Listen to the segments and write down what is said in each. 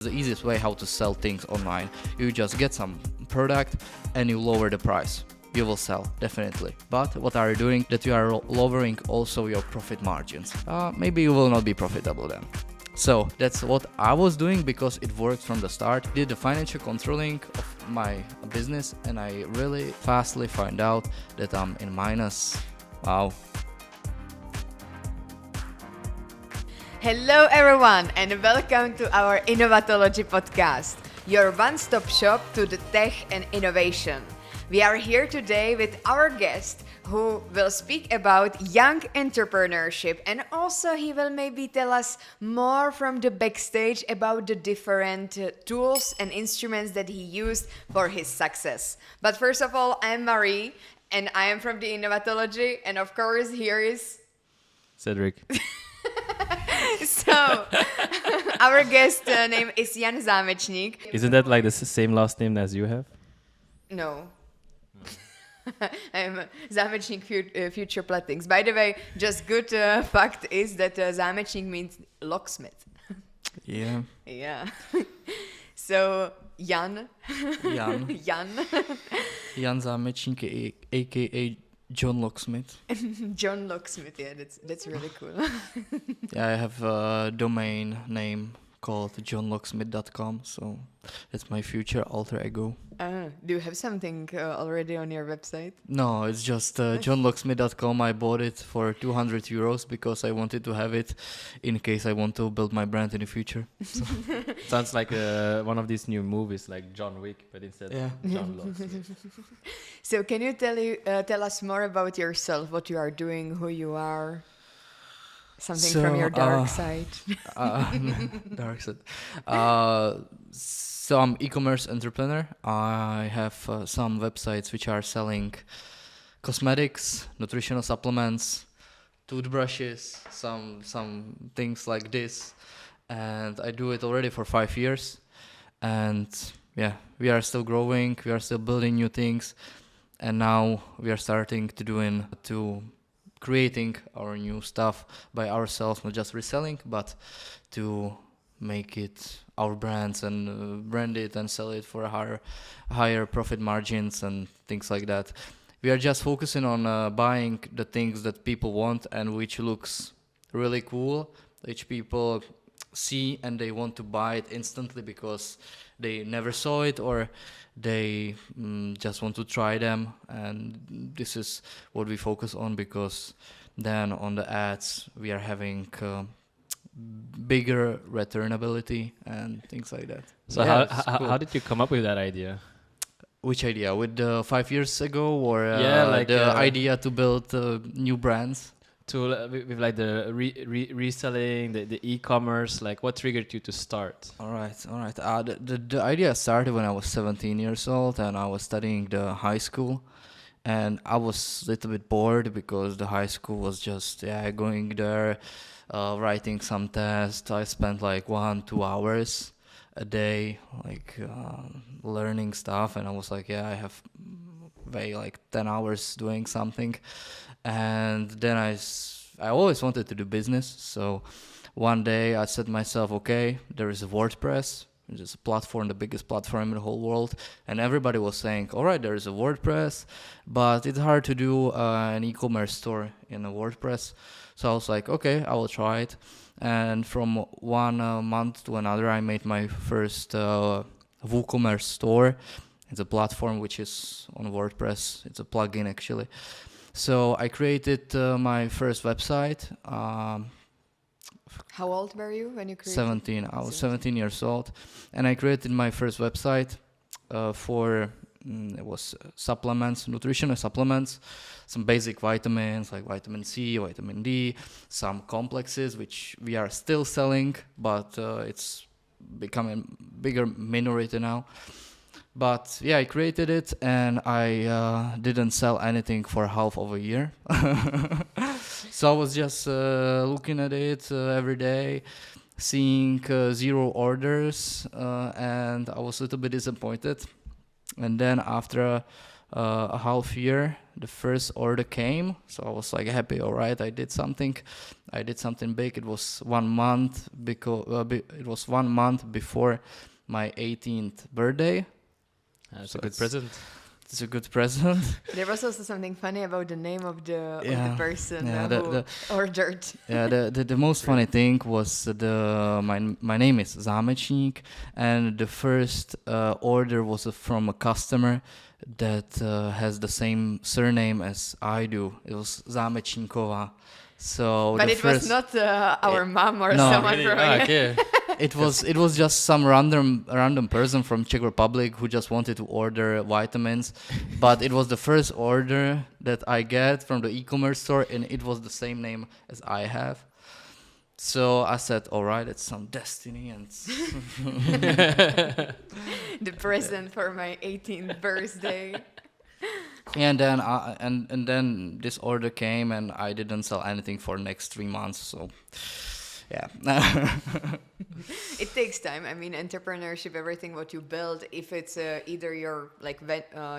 The easiest way how to sell things online, you just get some product and you lower the price. You will sell, definitely. But what are you doing? That you are lowering also your profit margins. Maybe you will not be profitable then. So that's what I was doing because it worked from the start. Did the financial controlling of my business and I really fastly find out that I'm in minus. Wow. Hello everyone and welcome to our Innovatology podcast, your one-stop shop to the tech and innovation. We are here today with our guest who will speak about young entrepreneurship, and also he will maybe tell us more from the backstage about the different tools and instruments that he used for his success. But first of all, I'm Marie and I am from the Innovatology, and of course here is Cedric. So, our guest name is Jan Zámečník. Isn't that like the same last name as you have? No. I'm Zámečník Future Plattings. By the way, just good fact is that Zámečník means locksmith. Yeah. Yeah. So, Jan. Jan Zámečník, aka John Locksmith. John Locksmith, yeah, that's really cool. Yeah, I have a domain name called johnlocksmith.com, so that's my future alter ego. Do you have something already on your website? No, it's just johnlocksmith.com. I bought it for 200 euros because I wanted to have it in case I want to build my brand in the future. So. Sounds like one of these new movies, like John Wick, but instead John Locksmith. So can you tell us more about yourself, what you are doing, who you are? Something from your dark side. Dark side. So I'm e-commerce entrepreneur. I have some websites which are selling cosmetics, nutritional supplements, toothbrushes, some things like this. And I do it already for 5 years. And yeah, we are still growing. We are still building new things. And now we are starting to creating our new stuff by ourselves, not just reselling, but to make it our brands and brand it and sell it for higher profit margins and things like that. We are just focusing on buying the things that people want and which looks really cool, which people see and they want to buy it instantly because they never saw it or they just want to try them, and this is what we focus on because then on the ads we are having bigger returnability and things like that. So yeah, how did you come up with that idea? Which idea? With 5 years ago or the idea to build new brands? With like the reselling, the e-commerce, like what triggered you to start? All right. The idea started when I was 17 years old and I was studying the high school, and I was a little bit bored because the high school was just going there, writing some tests. I spent like 1-2 hours a day like learning stuff, and I was like, I have like 10 hours doing something. And then I always wanted to do business. So one day I said to myself, okay, there is a WordPress, which is a platform, the biggest platform in the whole world. And everybody was saying, all right, there is a WordPress, but it's hard to do an e-commerce store in a WordPress. So I was like, okay, I will try it. And from one month to another, I made my first WooCommerce store. It's a platform which is on WordPress. It's a plugin actually. So I created my first website. How old were you when you created? 17. I was 17 years old, and I created my first website for it was supplements, nutritional supplements, some basic vitamins like vitamin C, vitamin D, some complexes which we are still selling, but it's becoming bigger minority now. But yeah, I created it and I didn't sell anything for half of a year. So I was just looking at it every day, seeing 0 orders, and I was a little bit disappointed. And then after a half year, the first order came. So I was like happy, all right, I did something. I did something big. It was 1 month because it was 1 month before my 18th birthday. That's So a good present. It's a good present. There was also something funny about the name of the Yeah, person yeah. who ordered. Yeah, the most funny thing was my name is Zámečník, and the first order was from a customer that has the same surname as I do. It was Zámečníková. So But the it was first not our mom or No. someone Really? from Ah, okay. it was just some random person from Czech Republic who just wanted to order vitamins, but it was the first order that I get from the e-commerce store, and it was the same name as I have. So I said, all right, it's some destiny, and the present for my 18th birthday. and then this order came, and I didn't sell anything for next 3 months. So yeah. It takes time. I mean, entrepreneurship, everything what you build, if it's either your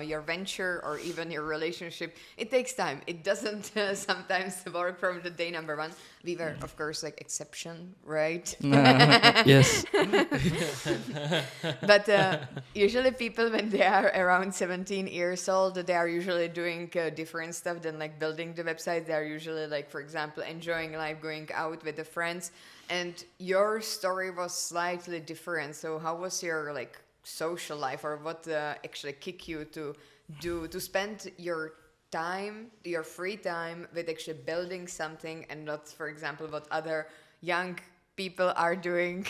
your venture or even your relationship, it takes time. It doesn't sometimes work from the day number one. We were, of course, like exception, right? Yes. But usually people, when they are around 17 years old, they are usually doing different stuff than like building the website. They are usually like, for example, enjoying life, going out with the friends. And your story was slightly different. So how was your like social life, or what actually kicked you to spend your time, your free time, with actually building something and not, for example, what other young people are doing?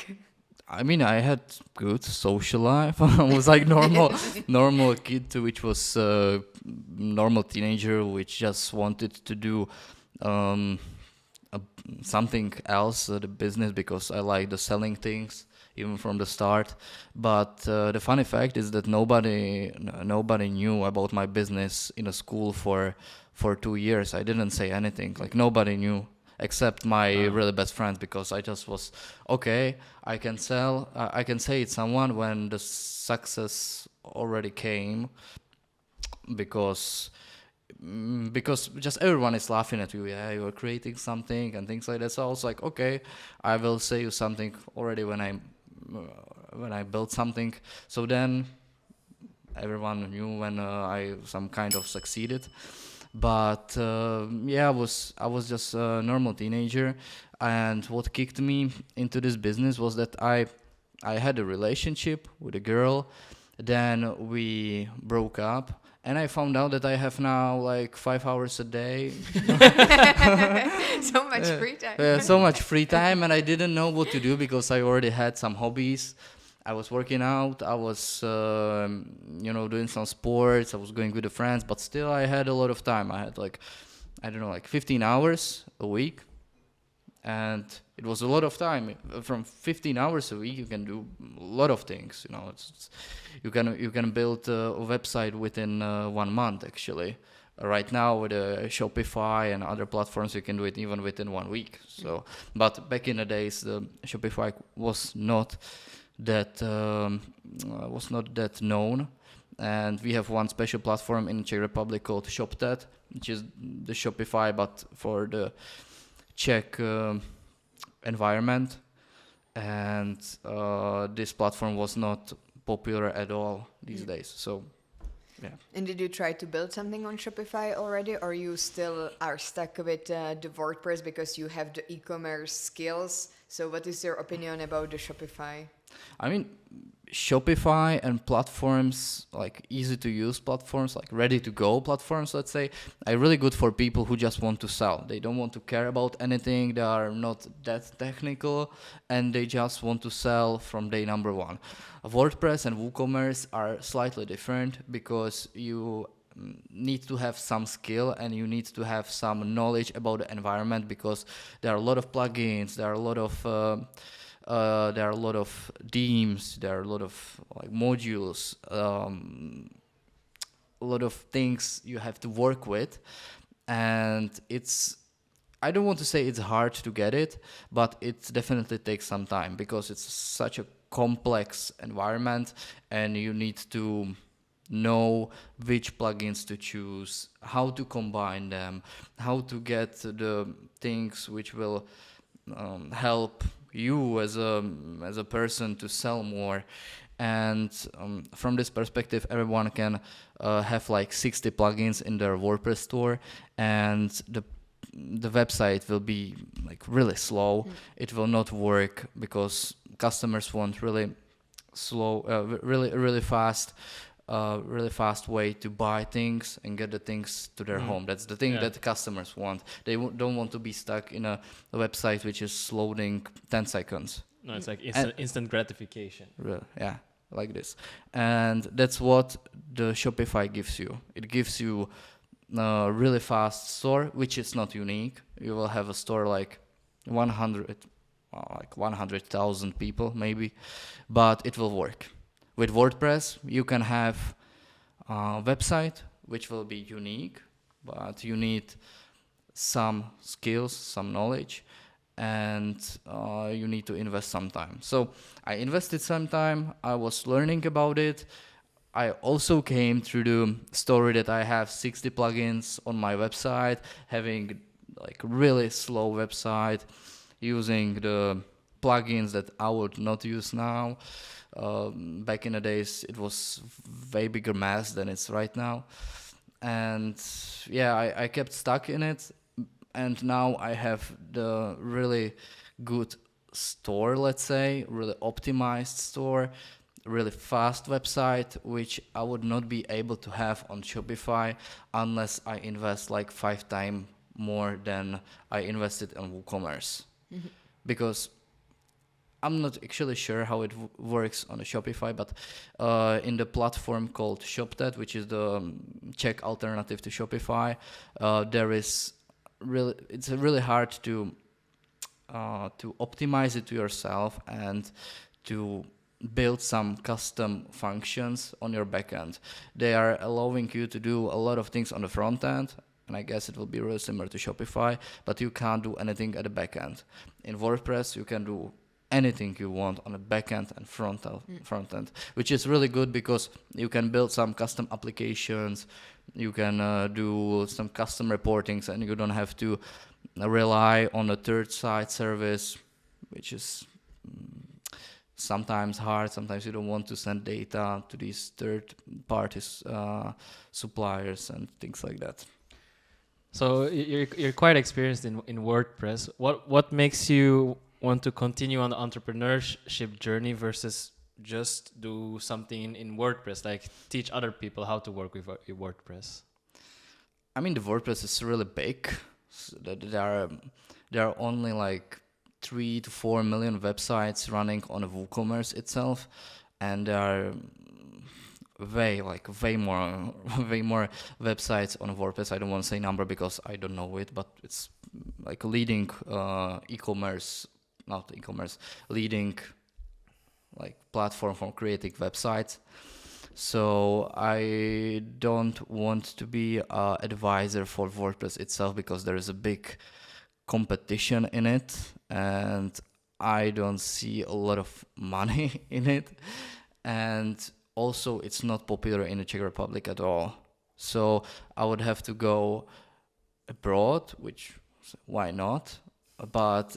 I mean, I had good social life. I was like normal kid, which was normal teenager, which just wanted to do um, something else, the business, because I like the selling things even from the start. But the funny fact is that nobody knew about my business in a school for 2 years. I didn't say anything. Like nobody knew except my really best friends, because I just was okay. I can sell. I can say it someone when the success already came, because just everyone is laughing at you. Yeah, you are creating something and things like that. So I was like, okay, I will say you something already when I built something. So then everyone knew when I some kind of succeeded. But yeah, I was just a normal teenager, and what kicked me into this business was that I had a relationship with a girl. Then we broke up, and I found out that I have now like 5 hours a day. So much free time. So much free time, and I didn't know what to do because I already had some hobbies. I was working out, I was doing some sports, I was going with the friends, but still I had a lot of time. I had like, I don't know, like 15 hours a week, and it was a lot of time. From 15 hours a week you can do a lot of things. You can build a website within 1 month actually. Right now with Shopify and other platforms you can do it even within 1 week. So, but back in the days the Shopify was not that known, and we have one special platform in Czech Republic called ShopTet, which is the Shopify but for the Czech environment, and this platform was not popular at all these days. So yeah. And did you try to build something on Shopify already, or you still are stuck with the WordPress because you have the e-commerce skills? So what is your opinion about the Shopify? I mean, Shopify and platforms, like easy to use platforms, like ready to go platforms, let's say, are really good for people who just want to sell. They don't want to care about anything. They are not that technical, and they just want to sell from day number one. WordPress and WooCommerce are slightly different because you need to have some skill and you need to have some knowledge about the environment, because there are a lot of plugins, there are a lot of themes, there are a lot of like modules, a lot of things you have to work with, and I don't want to say it's hard to get it, but it definitely takes some time because it's such a complex environment, and you need to know which plugins to choose, how to combine them, how to get the things which will help you as a person to sell more. And from this perspective, everyone can have like 60 plugins in their WordPress store, and the website will be like really slow. It will not work because customers want really slow, really fast way to buy things and get the things to their home. That's the thing that the customers want. They don't want to be stuck in a website which is loading 10 seconds. No, it's like And- instant gratification. Yeah, like this. And that's what the Shopify gives you. It gives you a really fast store, which is not unique. You will have a store like 100,000 people maybe, but it will work. With WordPress, you can have a website which will be unique, but you need some skills, some knowledge, and you need to invest some time. So I invested some time. I was learning about it. I also came through the story that I have 60 plugins on my website, having like really slow website, using the plugins that I would not use now. Back in the days, it was way bigger mess than it's right now. And yeah, I kept stuck in it. And now I have the really good store, let's say, really optimized store, really fast website, which I would not be able to have on Shopify unless I invest like 5 times more than I invested in WooCommerce. Because I'm not actually sure how it works on a Shopify, but in the platform called ShopTet, which is the Czech alternative to Shopify, it's really hard to optimize it to yourself and to build some custom functions on your backend. They are allowing you to do a lot of things on the front end, and I guess it will be really similar to Shopify, but you can't do anything at the backend. In WordPress, you can do anything you want on the backend and front end, which is really good because you can build some custom applications, you can do some custom reportings, and you don't have to rely on a third-side service, which is sometimes hard. Sometimes you don't want to send data to these third-party suppliers and things like that. So you're quite experienced in WordPress. What makes you want to continue on the entrepreneurship journey versus just do something in WordPress, like teach other people how to work with WordPress? I mean, the WordPress is really big. So that there are only like 3 to 4 million websites running on a WooCommerce itself, and there are way more websites on WordPress. I don't want to say number because I don't know it, but it's like leading leading like platform for creating websites. So I don't want to be an advisor for WordPress itself because there is a big competition in it, and I don't see a lot of money in it. And also, it's not popular in the Czech Republic at all. So I would have to go abroad, which why not? But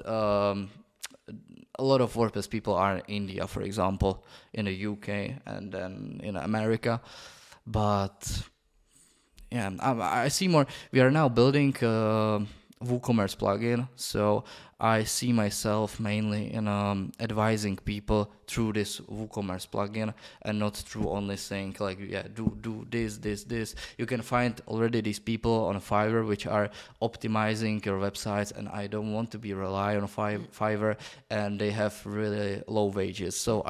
a lot of WordPress people are in India, for example, in the UK, and then in America. But yeah, I see more. We are now building a WooCommerce plugin, so I see myself mainly in advising people through this WooCommerce plugin, and not through only saying like, yeah, do this. You can find already these people on Fiverr which are optimizing your websites, and I don't want to be rely on Fiverr, and they have really low wages. So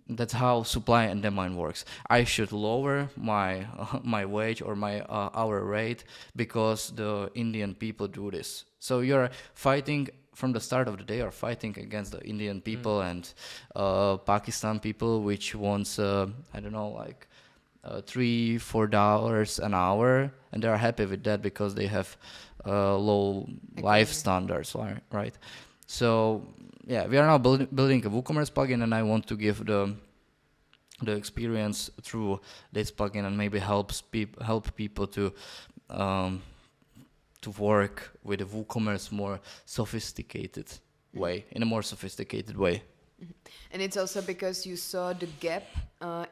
that's how supply and demand works. I should lower my my wage or my hour rate because the Indian people do this. So you're fighting from the start of the day, or fighting against the Indian people and Pakistan people, which wants I don't know, like $3-4 an hour, and they're happy with that because they have low life standards, right? So yeah, we are now building a WooCommerce plugin, and I want to give the the experience through this plugin and maybe help people um, to work with the WooCommerce more sophisticated way, in a more sophisticated way. And it's also because you saw the gap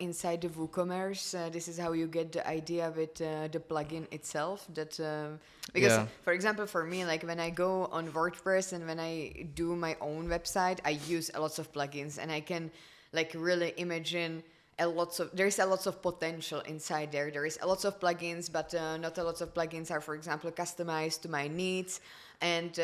inside the WooCommerce. This is how you get the idea with the plugin itself. That because, Yeah. for example, for me, like when I go on WordPress and when I do my own website, I use a lots of plugins, and I can like really imagine there's a lots of potential inside there. There is a lots of plugins, but not a lot of plugins are, for example, customized to my needs. And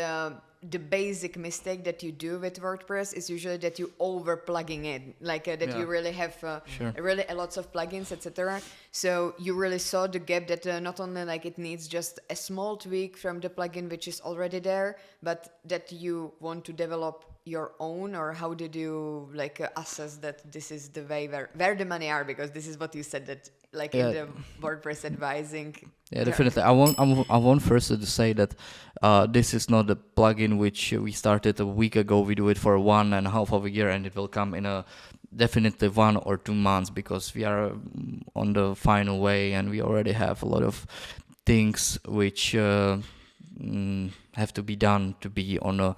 the basic mistake that you do with WordPress is usually that you over plugging in, like that Yeah. you really have Sure. really a lots of plugins, etc. So you really saw the gap that not only like it needs just a small tweak from the plugin which is already there, but that you want to develop your own. Or how did you like assess that this is the way where the money are? Because this is what you said, that like in Yeah. the WordPress advising. Yeah, definitely. I want first to say that this is not a plugin which we started a week ago. We do it for 1.5 of a year, and it will come in a definitely 1 or 2 months, because we are on the final way, and we already have a lot of things which have to be done to be on a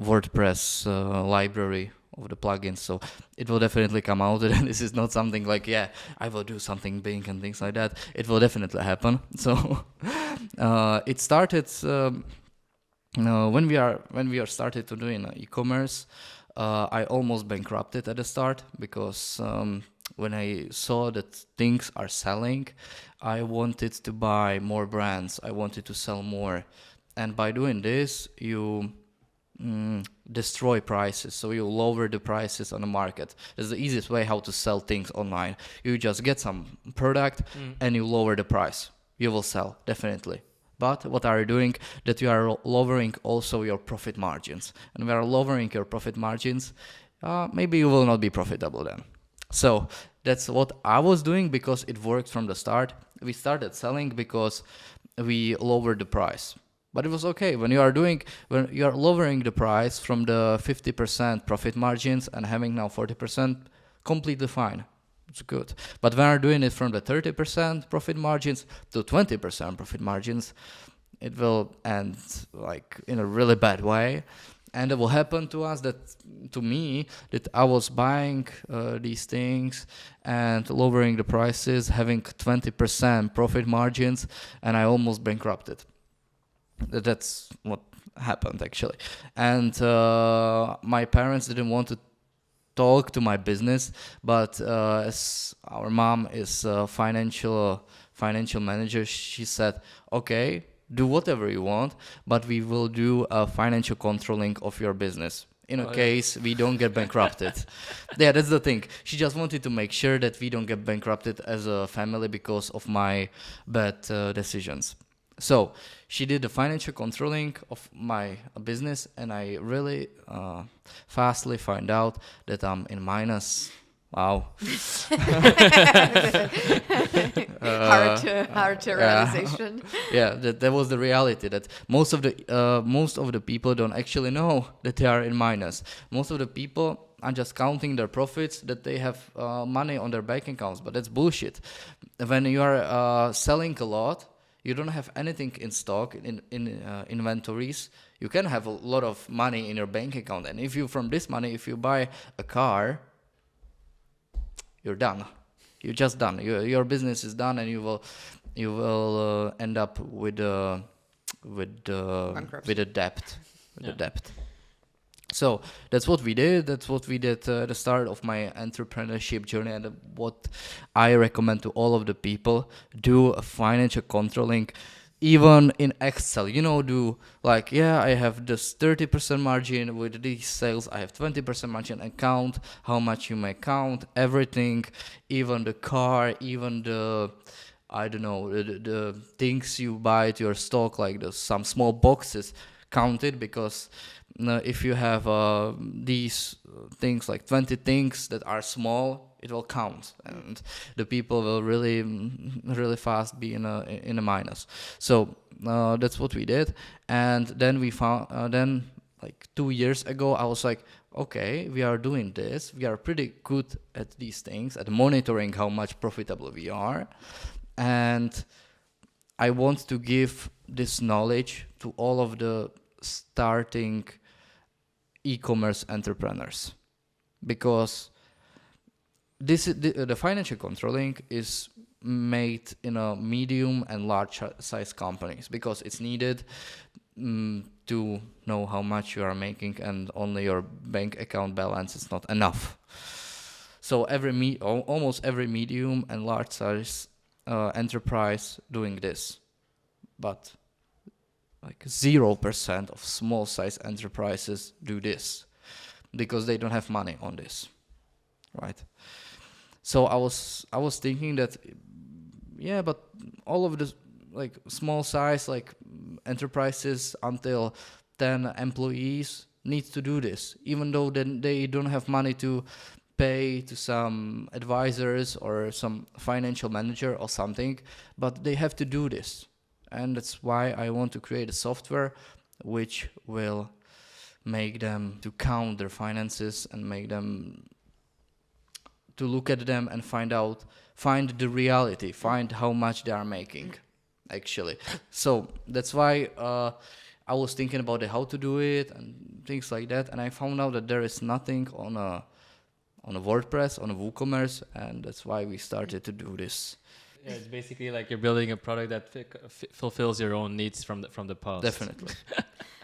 WordPress library of the plugins. So it will definitely come out. And this is not something like, yeah, I will do something big and things like that. It will definitely happen. So it started when we are started to doing e-commerce. I almost bankrupted at the start, because when I saw that things are selling, I wanted to buy more brands. I wanted to sell more. And by doing this, you destroy prices. So you lower the prices on the market. That's the easiest way how to sell things online. You just get some product and you lower the price. You will sell, definitely. But what are you doing? That you are lowering also your profit margins. And when you are lowering your profit margins, maybe you will not be profitable then. So that's what I was doing, because it worked from the start. We started selling because we lowered the price. But it was okay. When you are lowering the price from the 50% profit margins and having now 40%, completely fine. It's good. But when you're doing it from the 30% profit margins to 20% profit margins, it will end like in a really bad way. And it will happen to us to me, that I was buying these things and lowering the prices, having 20% profit margins, and I almost bankrupted. That's what happened, actually. And my parents didn't want to talk to my business, but as our mom is a financial manager, she said, okay, do whatever you want, but we will do a financial controlling of your business in a case we don't get bankrupted. Yeah, that's the thing. She just wanted to make sure that we don't get bankrupted as a family because of my bad decisions. So she did the financial controlling of my business, and I really fastly find out that I'm in minus. Wow. Hard realization. Yeah, that was the reality, that most of the people don't actually know that they are in minus. Most of the people are just counting their profits, that they have money on their bank accounts, but that's bullshit. When you are selling a lot, you don't have anything in stock, in inventories. You can have a lot of money in your bank account, and if you buy a car, you're done. You're just done. Your business is done, and you will end up with a debt. The debt. So that's what we did. That's what we did at the start of my entrepreneurship journey, and what I recommend to all of the people: do a financial controlling, even in Excel. Do like, yeah, I have this 30% margin with these sales. I have 20% margin, and count how much you may count everything, even the car, even the, I don't know, the things you buy to your stock, like some small boxes. Count it, because if you have these things, like 20 things that are small, it will count, and the people will really fast be in a minus. So that's what we did. And then we found like 2 years ago, I was like, okay, we are doing this, we are pretty good at these things, at monitoring how much profitable we are, and I want to give this knowledge to all of the starting e-commerce entrepreneurs, because the financial controlling is made in a medium and large size companies, because it's needed to know how much you are making, and only your bank account balance is not enough. So almost every medium and large size enterprise doing this, but like 0% of small size enterprises do this, because they don't have money on this, right? So I was thinking that, yeah, but all of the like small size like enterprises until 10 employees need to do this, even though then they don't have money to pay to some advisors or some financial manager or something, but they have to do this. And that's why I want to create a software which will make them to count their finances and make them to look at them and find the reality, find how much they are making, actually. So that's why I was thinking about how to do it and things like that, and I found out that there is nothing on a WordPress, on a WooCommerce, and that's why we started to do this. Yeah, it's basically like you're building a product that fulfills your own needs from the past. Definitely.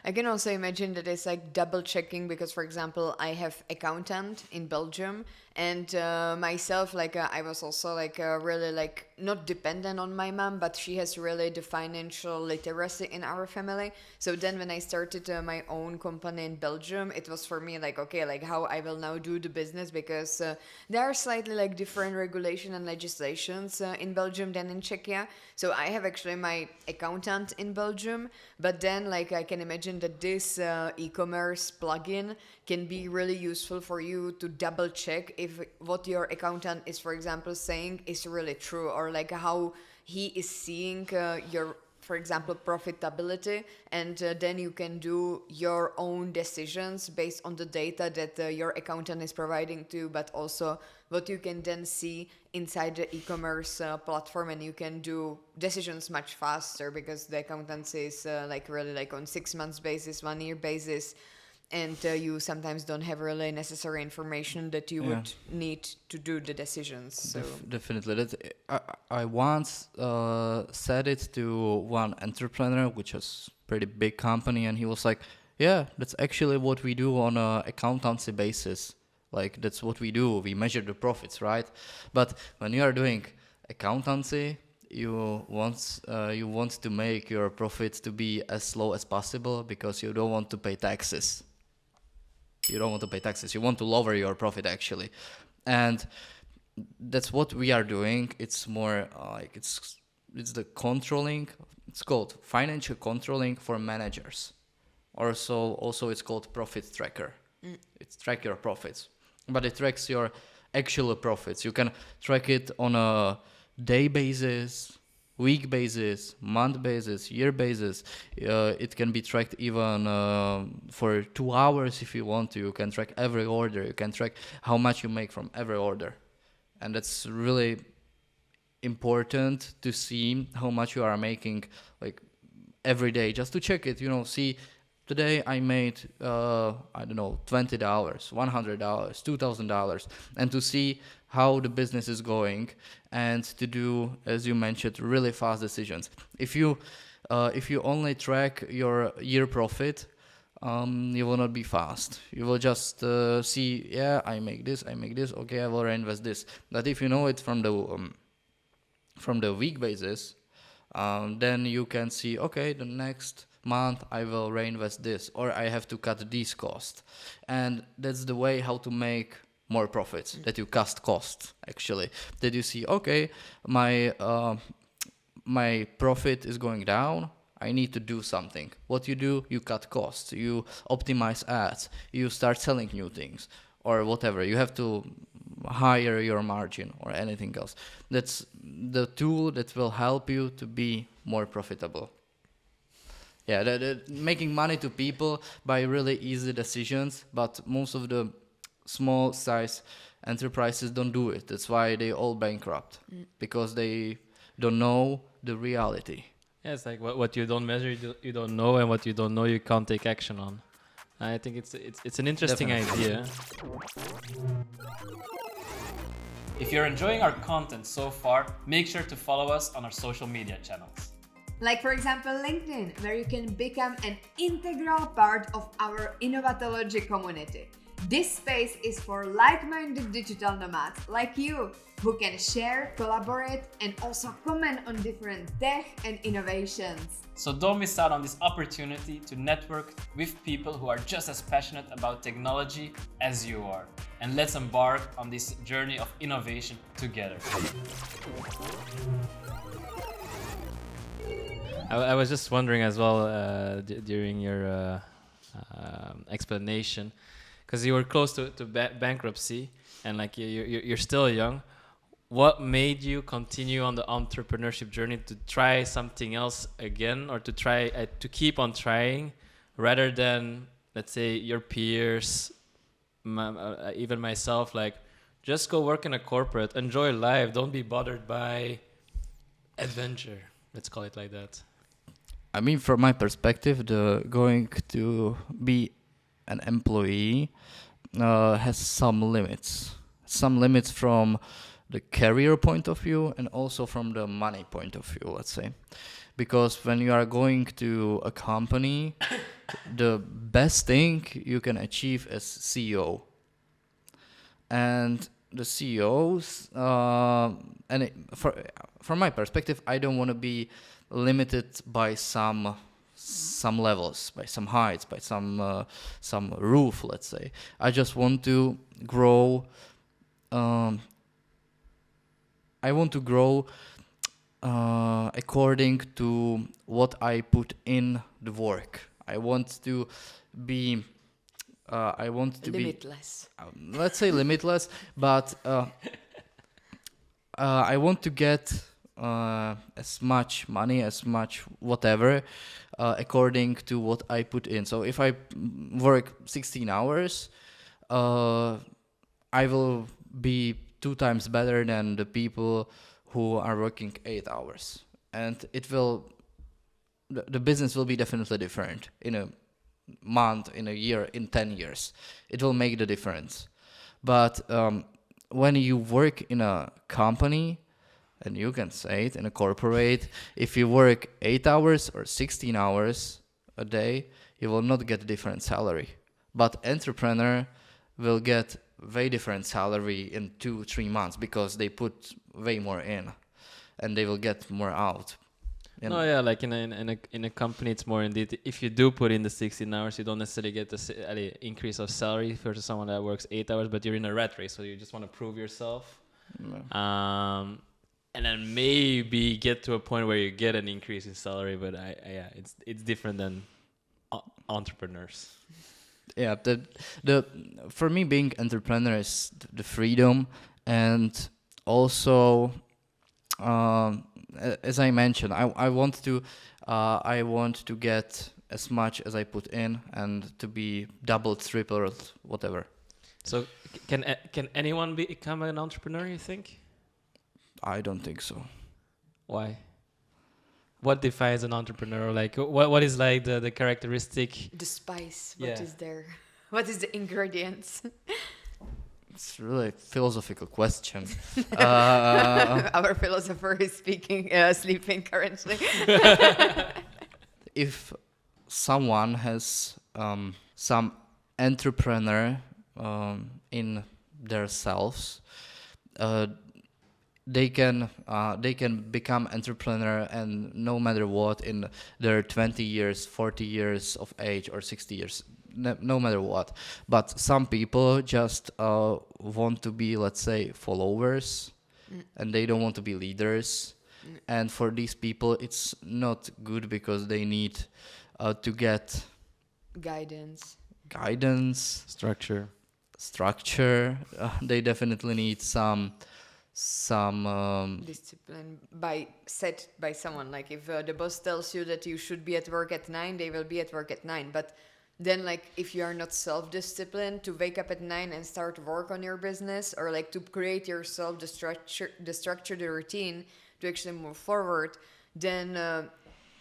I can also imagine that it's like double checking, because, for example, I have accountant in Belgium, and myself, like I was also like really like not dependent on my mom, but she has really the financial literacy in our family. So then when I started my own company in Belgium, it was for me like, okay, like how I will now do the business, because there are slightly like different regulation and legislations in Belgium than in Czechia. So I have actually my accountant in Belgium, but then like I can imagine that this e-commerce plugin can be really useful for you to double check if what your accountant is, for example, saying is really true, or like how he is seeing your, for example, profitability, and then you can do your own decisions based on the data that your accountant is providing to you, but also what you can then see inside the e-commerce platform, and you can do decisions much faster, because the accountancy is like really like on 6 months basis, 1 year basis, and you sometimes don't have really necessary information that you would need to do the decisions. So Definitely. I once said it to one entrepreneur, which is pretty big company, and he was like, yeah, that's actually what we do on a accountancy basis. Like, that's what we do. We measure the profits, right? But when you are doing accountancy, you want to make your profits to be as low as possible, because you don't want to pay taxes. You don't want to pay taxes. You want to lower your profit, actually. And that's what we are doing. It's more like it's the controlling. It's called financial controlling for managers. Also it's called profit tracker. It tracks your profits, but it tracks your actual profits. You can track it on a day basis, week basis, month basis, year basis. It can be tracked even for 2 hours if you want to. You can track every order. You can track how much you make from every order. And that's really important to see how much you are making like every day, just to check it, see today I made I don't know, $20, $100, $2,000, and to see how the business is going, and to do, as you mentioned, really fast decisions. If you only track your year profit, you will not be fast. You will just see, yeah, I make this, okay, I will reinvest this. But if you know it from the week basis, then you can see, okay, the next month I will reinvest this, or I have to cut these costs. And that's the way how to make more profits, that you cut costs, actually. That you see, okay, my profit is going down, I need to do something. What you do, you cut costs, you optimize ads, you start selling new things, or whatever. You have to higher your margin or anything else. That's the tool that will help you to be more profitable. Yeah, making money to people by really easy decisions, but most of the small size enterprises don't do it. That's why they all bankrupt because they don't know the reality. Yeah, it's like what you don't measure, you don't know, and what you don't know, you can't take action on. I think it's an interesting Definitely. idea. If you're enjoying our content so far, make sure to follow us on our social media channels. Like, for example, LinkedIn, where you can become an integral part of our Innovatology community. This space is for like-minded digital nomads like you, who can share, collaborate, and also comment on different tech and innovations. So don't miss out on this opportunity to network with people who are just as passionate about technology as you are. And let's embark on this journey of innovation together. I was just wondering as well during your explanation, because you were close to bankruptcy and like you're still young. What made you continue on the entrepreneurship journey to try something else again, or to try to keep on trying, rather than, let's say, your peers, even myself, like just go work in a corporate, enjoy life, don't be bothered by adventure. Let's call it like that. I mean, from my perspective, the going to be an employee has some limits. Some limits from the career point of view and also from the money point of view, let's say. Because when you are going to a company, the best thing you can achieve as CEO. And the CEOs, from my perspective, I don't want to be limited by some levels, by some heights, by some roof, let's say. I just want to grow. I want to grow according to what I put in the work. I want to be. Limitless. Let's say limitless, but I want to get as much money, as much whatever, according to what I put in. So if I work 16 hours, I will be 2 times better than the people who are working 8 hours. And the business will be definitely different in a month, in a year, in 10 years. It will make the difference. But when you work in a company, and you can say it in a corporate, if you work 8 hours or 16 hours a day, you will not get a different salary. But entrepreneur will get way different salary in 2-3 months because they put way more in and they will get more out. No, yeah, like in a company, it's more indeed. If you do put in the 16 hours, you don't necessarily get the increase of salary versus someone that works 8 hours, but you're in a rat race, so you just want to prove yourself. And then maybe get to a point where you get an increase in salary, but yeah, it's different than entrepreneurs. Yeah, the for me, being entrepreneur is the freedom, and also as I mentioned, I want to get as much as I put in and to be double, triple, whatever. So can anyone become an entrepreneur, you think? I don't think so. Why? What defines an entrepreneur? Like what is like the characteristic? The spice. Yeah. What is there? What is the ingredients? It's really a philosophical question. Our philosopher is sleeping currently. If someone has some entrepreneur in themselves, they can become entrepreneur, and no matter what, in their 20 years, 40 years of age, or 60 years, no matter what. But some people just want to be, let's say, followers, and they don't want to be leaders. And for these people, it's not good because they need to get Guidance. Structure. They definitely need some some Discipline set by someone. Like if the boss tells you that you should be at work at 9, they will be at work at 9. But then like if you are not self-disciplined to wake up at 9 and start work on your business, or like to create yourself the structure, the routine to actually move forward, then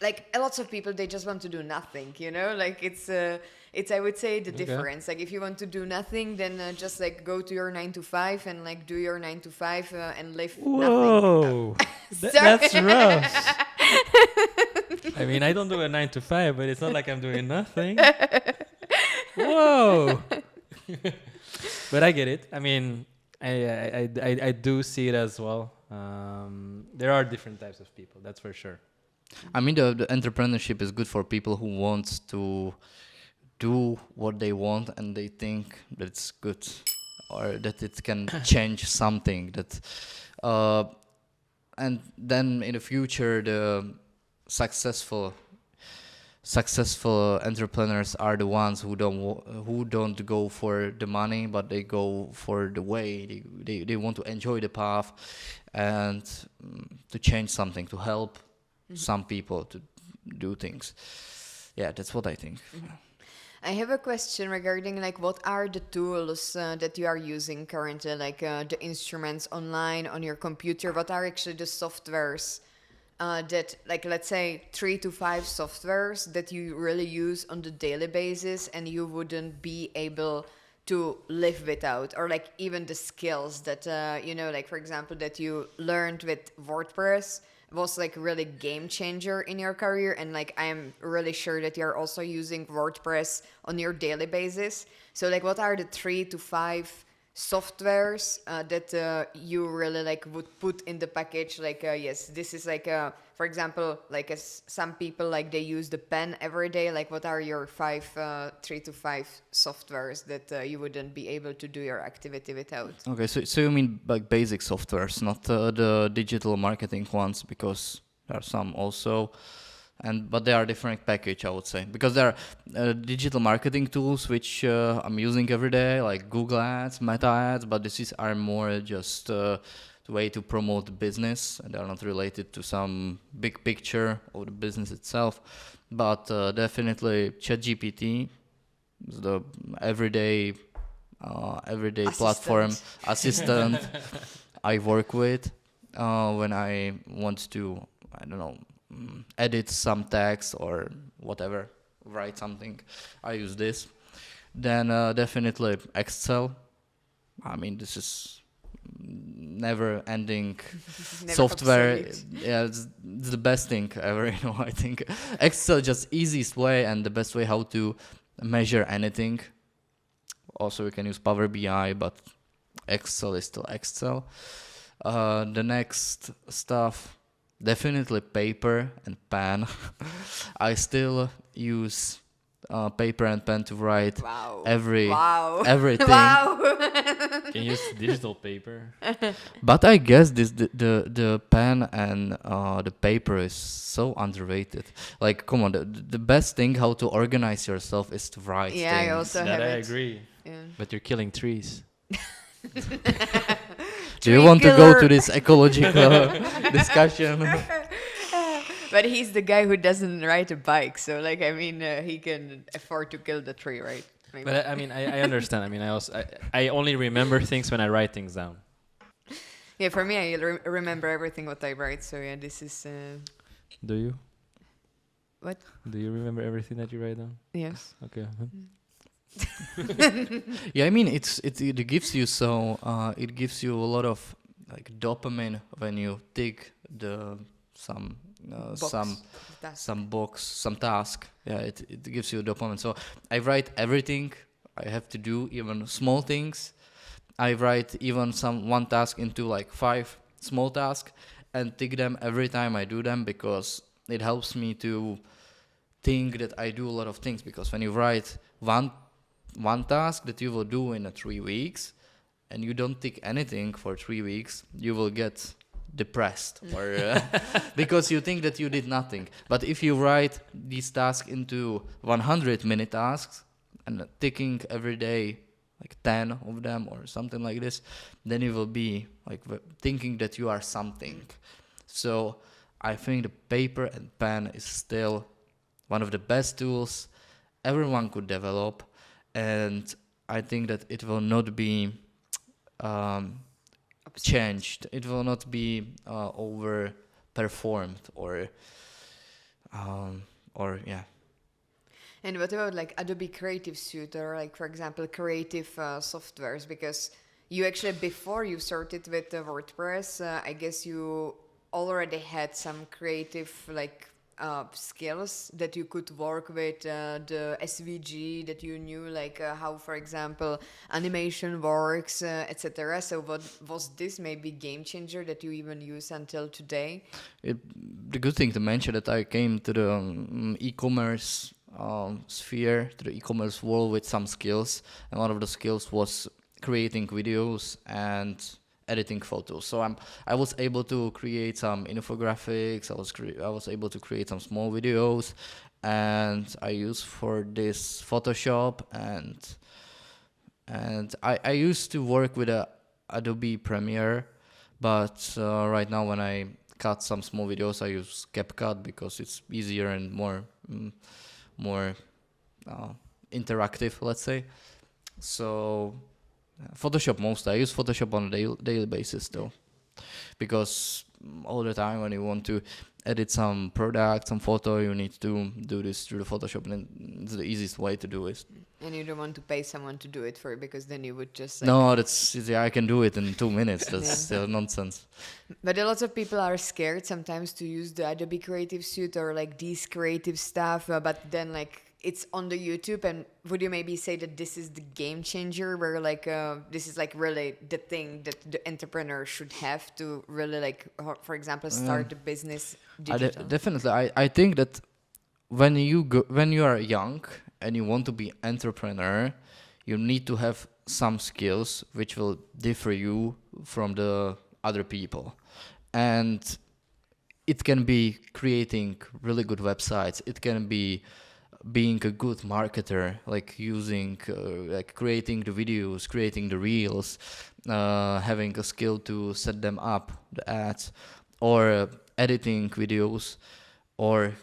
like a lots of people, they just want to do nothing, you know, like it's I would say the difference. Like if you want to do nothing, then just like go to your 9 to 5 and like do your 9 to 5 and live nothing. Whoa, that's rough. I mean, I don't do a 9 to 5, but it's not like I'm doing nothing. Whoa. But I get it. I mean, I do see it as well. There are different types of people, that's for sure. I mean, the entrepreneurship is good for people who want to do what they want and they think that it's good or that it can change something. That, and then in the future, the successful entrepreneurs are the ones who don't go for the money, but they go for the way. They want to enjoy the path and to change something, to help some people to do things. Yeah, that's what I think. I have a question regarding like what are the tools that you are using currently, like the instruments online on your computer. What are actually the softwares that, like, let's say 3 to 5 softwares that you really use on the daily basis and you wouldn't be able to live without, or like even the skills that you know, like for example that you learned with WordPress was like really game changer in your career, and like I am really sure that you're also using WordPress on your daily basis. So like what are the 3 to 5 softwares that you really like would put in the package, like yes, this is like for example, like some people like they use the pen every day. Like what are your 3 to 5 softwares that you wouldn't be able to do your activity without? Okay, so you mean like basic softwares, not the digital marketing ones, because there are some also, but they are different package, I would say, because there are digital marketing tools which I'm using every day, like Google Ads, Meta Ads, but are more just the way to promote the business, and they are not related to some big picture of the business itself. But definitely ChatGPT is the everyday platform assistant I work with when I want to, I don't know, edit some text or whatever, write something. I use this. Then definitely Excel. I mean, this is never-ending software. Yeah, it's the best thing ever. You know, I think Excel just easiest way and the best way how to measure anything. Also, we can use Power BI, but Excel is still Excel. The next stuff, definitely paper and pen. I still use paper and pen to write everything. Wow. Can you use digital paper? But I guess the pen and the paper is so underrated. Like, come on, the best thing how to organize yourself is to write Yeah, things. I also That have I it. agree. Yeah. But you're killing trees. Do you want to go to this ecological discussion? But he's the guy who doesn't ride a bike, so like I mean, he can afford to kill the tree, right? Maybe. But I mean, I understand. I mean, I only remember things when I write things down. Yeah, for me, I remember everything what I write. So yeah, this is. Do you? What? Do you remember everything that you write down? Yes. Okay. Yeah, I mean, it gives you it gives you a lot of like dopamine when you tick some box, some task. Yeah, it gives you dopamine. So I write everything I have to do, even small things. I write even one task into like 5 small tasks and tick them every time I do them, because it helps me to think that I do a lot of things. Because when you write one task that you will do in 3 weeks and you don't tick anything for 3 weeks, you will get depressed or because you think that you did nothing. But if you write these tasks into 100-minute tasks and ticking every day like 10 of them or something like this, then you will be like thinking that you are something. So I think the paper and pen is still one of the best tools everyone could develop, and I think that it will not be um, changed. It will not be over performed or yeah. And what about like Adobe Creative Suite or like, for example, creative softwares? Because you actually, before you started with WordPress, I guess you already had some creative like skills that you could work with, the SVG, that you knew like how, for example, animation works, etc. So what was this maybe game changer that you even use until today? The good thing to mention that I came to the e-commerce sphere, to the e-commerce world with some skills, and one of the skills was creating videos and editing photos. So I was able to create some infographics. I was able to create some small videos, and I use for this Photoshop, and I used to work with a Adobe Premiere, but right now when I cut some small videos, I use CapCut because it's easier and more interactive, let's say. So Photoshop most. I use Photoshop on a daily basis though, because all the time when you want to edit some product, some photo, you need to do this through the Photoshop, and it's the easiest way to do it. And you don't want to pay someone to do it for you, because then you would just like, No, that's yeah, I can do it in 2 minutes. That's Yeah. still nonsense. But a lot of people are scared sometimes to use the Adobe Creative Suite or like these creative stuff, but then like it's on the YouTube. And would you maybe say that this is the game changer, where like this is like really the thing that the entrepreneur should have to really like, for example, start the business digital? Definitely, I think that when you are young and you want to be entrepreneur, you need to have some skills which will differ you from the other people, and it can be creating really good websites. It can be being a good marketer, like using like creating the videos, creating the reels, having a skill to set them up, the ads, or editing videos, or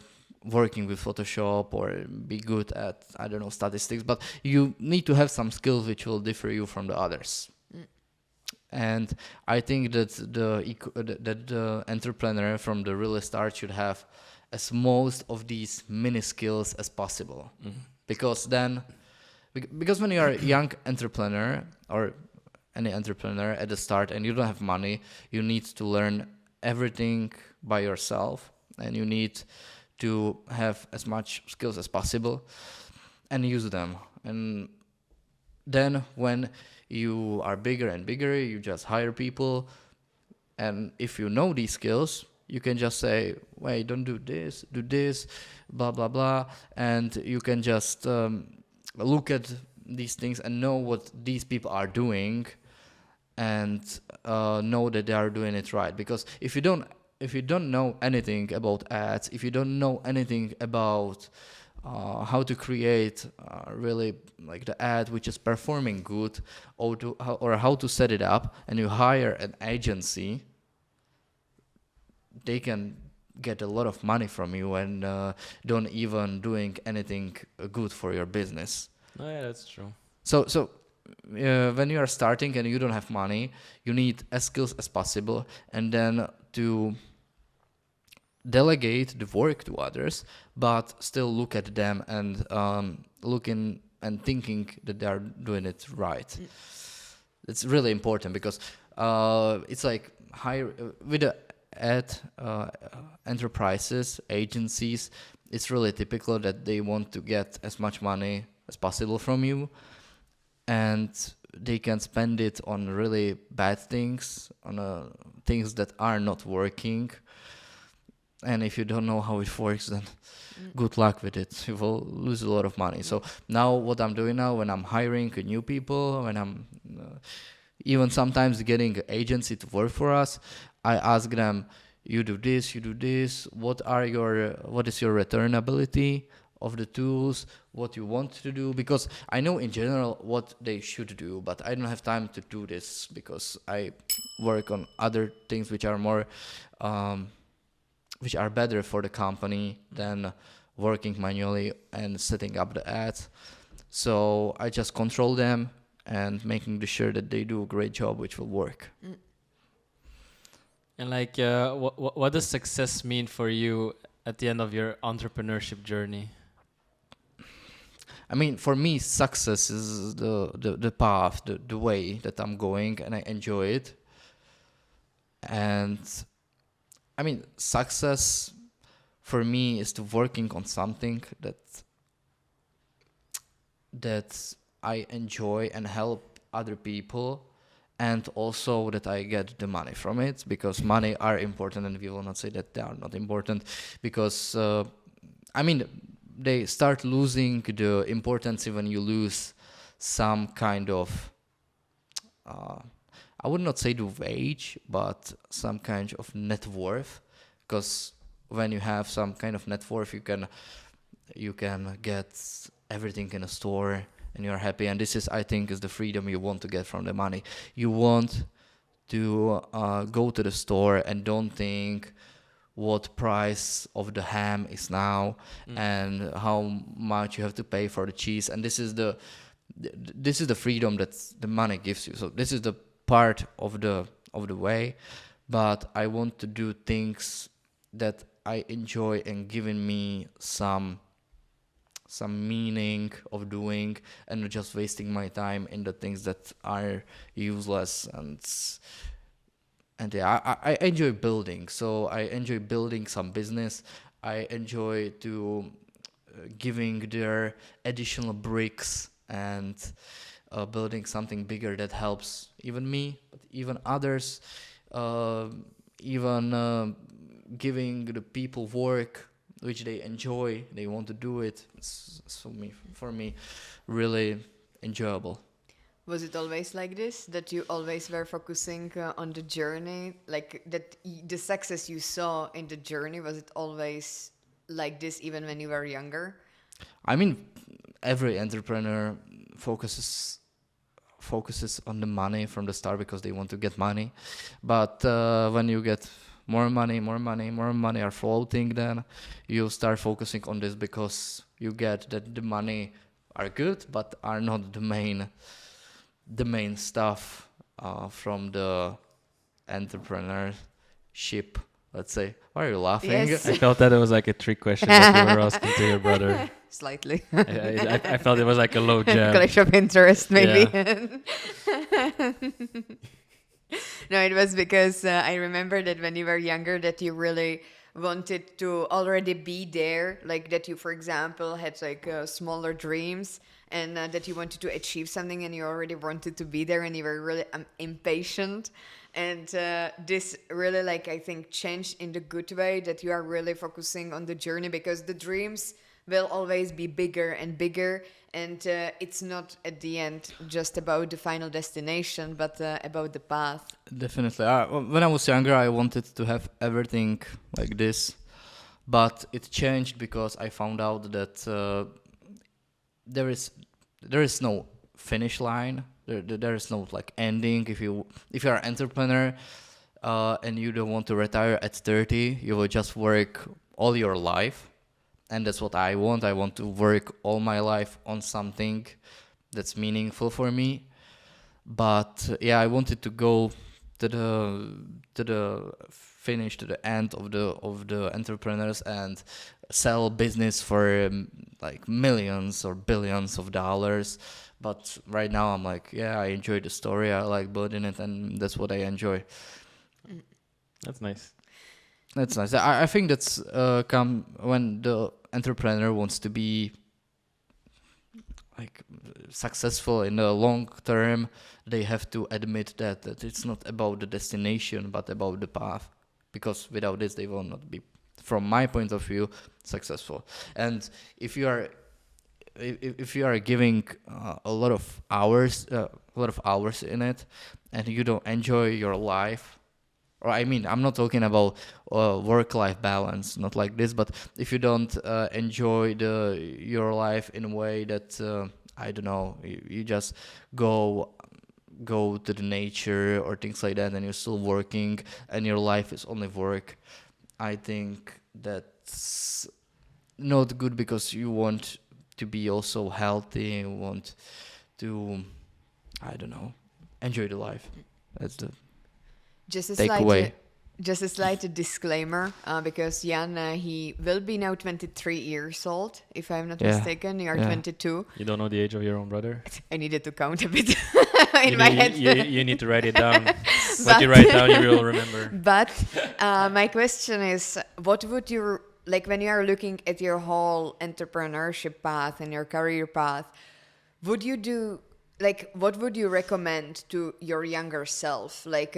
working with Photoshop, or be good at, I don't know, statistics. But you need to have some skills which will differ you from the others. And I think that the entrepreneur from the real start should have as most of these mini skills as possible, because then, because when you are a young entrepreneur or any entrepreneur at the start and you don't have money, you need to learn everything by yourself, and you need to have as much skills as possible and use them. And then when you are bigger and bigger, you just hire people, and if you know these skills, you can just say, wait, don't do this, blah blah blah, and you can just look at these things and know what these people are doing, and know that they are doing it right. Because if you don't know anything about ads, if you don't know anything about how to create really like the ad which is performing good, or how to set it up, and you hire an agency, they can get a lot of money from you and don't even doing anything good for your business. Oh yeah, that's true. So when you are starting and you don't have money, you need as skills as possible, and then to delegate the work to others, but still look at them and looking and thinking that they are doing it right. It's really important, because it's like with the ad enterprises, agencies, it's really typical that they want to get as much money as possible from you, and they can spend it on really bad things, on things that are not working. And if you don't know how it works, then good luck with it. You will lose a lot of money. So now what I'm doing now, when I'm hiring new people, when I'm even sometimes getting an agency to work for us, I ask them, you do this, what is your returnability of the tools, what you want to do, because I know in general what they should do, but I don't have time to do this because I work on other things which are more which are better for the company than working manually and setting up the ads. So I just control them and making sure that they do a great job which will work. And like, what does success mean for you at the end of your entrepreneurship journey? I mean, for me, success is the path, the way that I'm going, and I enjoy it. And I mean, success for me is to working on something that I enjoy and help other people, and also that I get the money from it, because money are important, and we will not say that they are not important, because I mean, they start losing the importance when you lose some kind of I would not say the wage, but some kind of net worth, because when you have some kind of net worth, you can get everything in a store and you're happy. And this is, I think, is the freedom you want to get from the money. You want to go to the store and don't think what price of the ham is now and how much you have to pay for the cheese. And this is the freedom that the money gives you. So this is the part of the way, but I want to do things that I enjoy and giving me some meaning of doing, and not just wasting my time in the things that are useless. And yeah, I enjoy building. So I enjoy building some business. I enjoy to giving their additional bricks and building something bigger that helps even me, but even others, even giving the people work which they enjoy, they want to do it. It's for me, really enjoyable. Was it always like this, that you always were focusing on the journey, like that the success you saw in the journey, was it always like this even when you were younger? I mean, every entrepreneur focuses on the money from the start because they want to get money. But when you get more money are floating, then you start focusing on this, because you get that the money are good but are not the main stuff from the entrepreneurship, let's say. Why are you laughing? Yes. I felt that it was like a trick question that you were asking to your brother. Slightly. I felt it was like a low jab. Clash of interest, maybe. No, it was because I remember that when you were younger, that you really wanted to already be there, like that you, for example, had like smaller dreams, and that you wanted to achieve something, and you already wanted to be there, and you were really impatient. And this really, like, I think, changed in the good way, that you are really focusing on the journey, because the dreams will always be bigger and bigger, and it's not at the end just about the final destination, but about the path. Definitely. When I was younger, I wanted to have everything like this, but it changed because I found out that there is no finish line. There is no like ending. If you are an entrepreneur and you don't want to retire at 30, you will just work all your life. And that's what I want. I want to work all my life on something that's meaningful for me. But yeah, I wanted to go to the finish, to the end of the entrepreneurs, and sell business for like millions or billions of dollars. But right now I'm like, yeah, I enjoy the story. I like building it, and that's what I enjoy. That's nice. That's nice. I think that's come when the entrepreneur wants to be like successful in the long term. They have to admit that it's not about the destination but about the path, because without this they will not be, from my point of view, successful. And if you are giving a lot of hours in it, and you don't enjoy your life, or I mean, I'm not talking about work-life balance, not like this, but if you don't enjoy your life in a way that I don't know, you just go to the nature or things like that, and you're still working, and your life is only work, I think that's not good, because you want to be also healthy, you want to, I don't know, enjoy the life. That's the Just a takeaway. slight, just a slight disclaimer, because Jan, he will be now 23 years old, if I'm not Yeah, mistaken. You are yeah. 22. You don't know the age of your own brother? I needed to count a bit You in my need, head. you need to write it down. What you But- write down, you will remember. But my question is, what would you, like when you are looking at your whole entrepreneurship path and your career path, would you do, like, what would you recommend to your younger self? Like,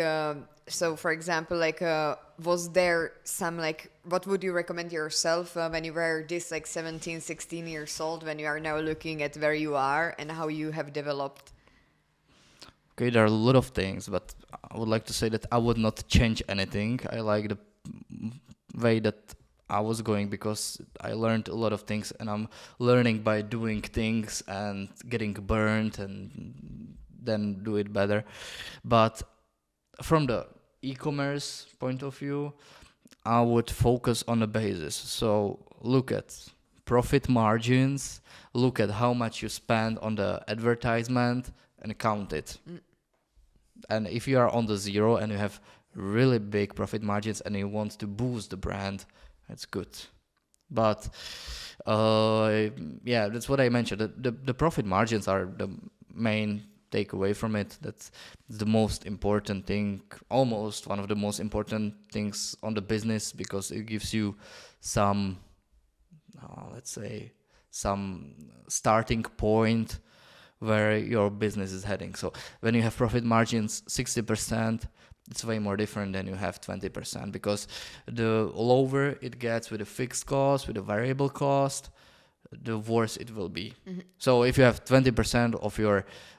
so for example, like, was there some, like, what would you recommend yourself when you were this, like, 17, 16 years old, when you are now looking at where you are and how you have developed? Okay, there are a lot of things, but I would like to say that I would not change anything. I like the way that I was going, because I learned a lot of things, and I'm learning by doing things and getting burned and then do it better. But from the e-commerce point of view, I would focus on the basis. So look at profit margins, look at how much you spend on the advertisement, and count it. And if you are on the zero and you have really big profit margins and you want to boost the brand, that's good. But yeah, that's what I mentioned. The profit margins are the main takeaway from it. That's the most important thing, almost one of the most important things on the business, because it gives you some, let's say, some starting point where your business is heading. So when you have profit margins 60%, it's way more different than you have 20%, because the lower it gets with a fixed cost, with a variable cost, the worse it will be. So if you have 20%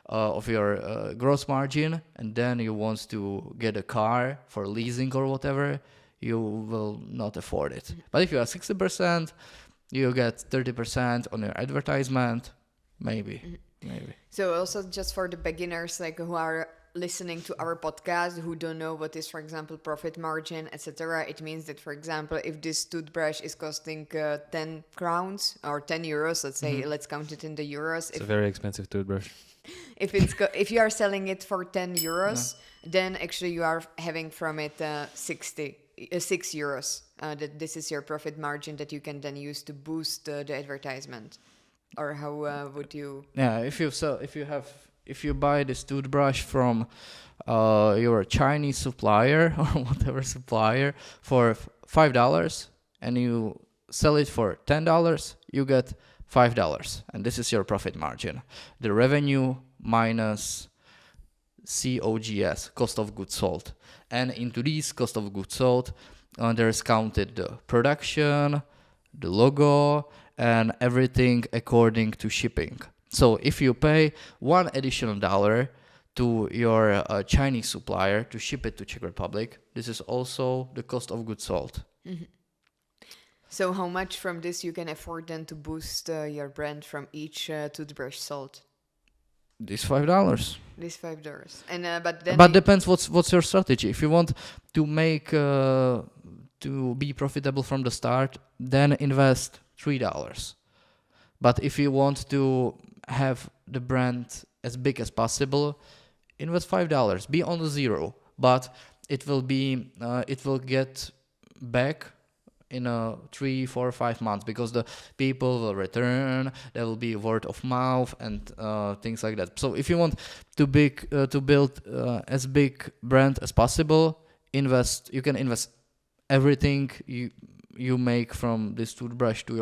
of your gross margin, and then you want to get a car for leasing or whatever, you will not afford it. But if you have 60%, you get 30% on your advertisement, maybe. So also just for the beginners, like, who are listening to our podcast, who don't know what is, for example, profit margin, etc., it means that, for example, if this toothbrush is costing 10 crowns or 10 euros, let's say, let's count it in the euros. It's a very expensive toothbrush. If you are selling it for 10 euros, then actually you are having from it 6 euros. That this is your profit margin that you can then use to boost the advertisement. Or how would you? Yeah, if you buy this toothbrush from your Chinese supplier or whatever supplier for $5, and you sell it for $10, you get $5, and this is your profit margin. The revenue minus COGS, cost of goods sold, and into this cost of goods sold, there's counted the production, the logo, and everything according to shipping. So if you pay $1 additional to your Chinese supplier to ship it to Czech Republic, this is also the cost of goods sold. So how much from this you can afford then to boost your brand from each toothbrush sold? This $5. This $5, and but then. But depends what's your strategy. If you want to make to be profitable from the start, then invest $3. But if you want to have the brand as big as possible, invest $5. Be on the zero, but it will get back in 3, 4, 5 months, because the people will return. There will be word of mouth and things like that. So if you want to build as big brand as possible, you can invest everything you make from this toothbrush to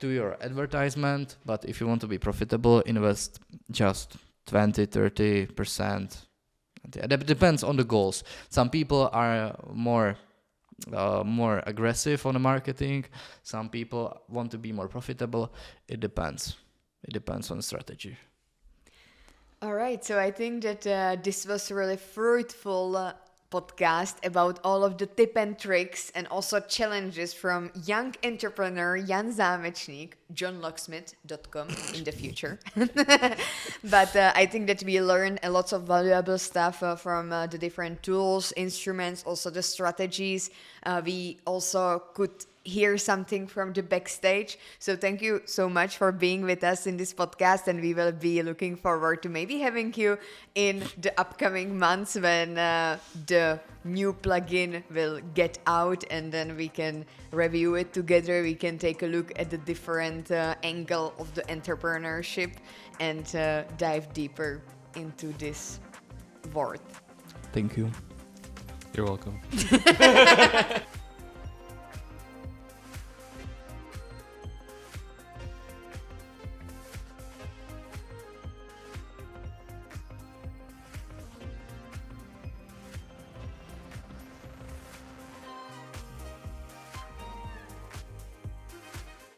your advertisement. But if you want to be profitable, invest just 20-30%. That depends on the goals. Some people are more aggressive on the marketing. Some people want to be more profitable. It depends on the strategy. All right, so I think that this was a really fruitful podcast about all of the tip and tricks and also challenges from young entrepreneur Jan Zámečník, johnlocksmith.com in the future. But I think that we learned a lot of valuable stuff from the different tools, instruments, also the strategies. We also could hear something from the backstage. So thank you so much for being with us in this podcast, and we will be looking forward to maybe having you in the upcoming months when the new plugin will get out, and then we can review it together. We can take a look at the different angle of the entrepreneurship and dive deeper into this word. Thank you. You're welcome.